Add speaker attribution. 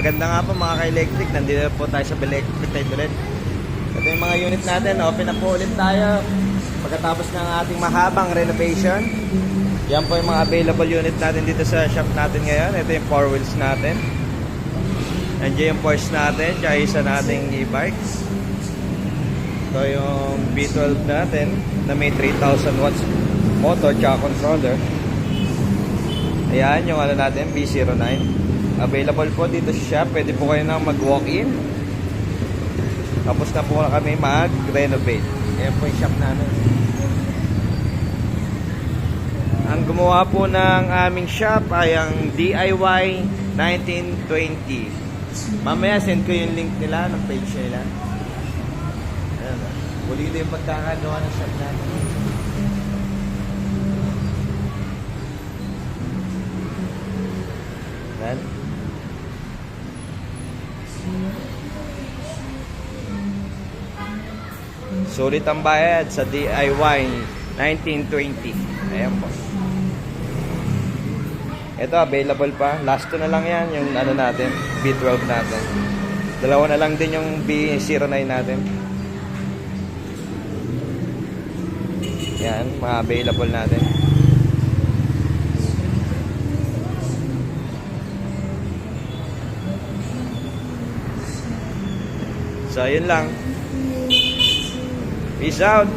Speaker 1: Maganda nga po mga ka-electric. Nandito po tayo sa Electric tayo ulit. Ito yung mga unit natin. Open na po ulit tayo. Pagkatapos ng ating mahabang renovation. Yan po yung mga available unit natin dito sa shop natin ngayon. Ito yung 4 wheels natin. Nandiyan yung Porsche natin. Tsaka isa nating e-bikes. Ito yung V12 natin na may 3,000 watts motor tsaka controller. Ayan yung ano natin, B09. Available po dito sa shop. Pwede po kayo nang mag-walk-in. Tapos na po kami mag-renovate. Ayan po yung shop namin. Ang gumawa po ng aming shop ay ang DIY 1920. Mamaya send ko yung link nila ng page nila. Ayan. Bulito yung pagkakagawa ng shop natin. Ayan. Sulit ang bayad sa DIY 1920. Ayan po. Ito available pa. Last to na lang yan. Yung ano natin, B12 natin. Dalawa na lang din yung B09 natin. Yan, mga available natin. So, yun lang. Peace out.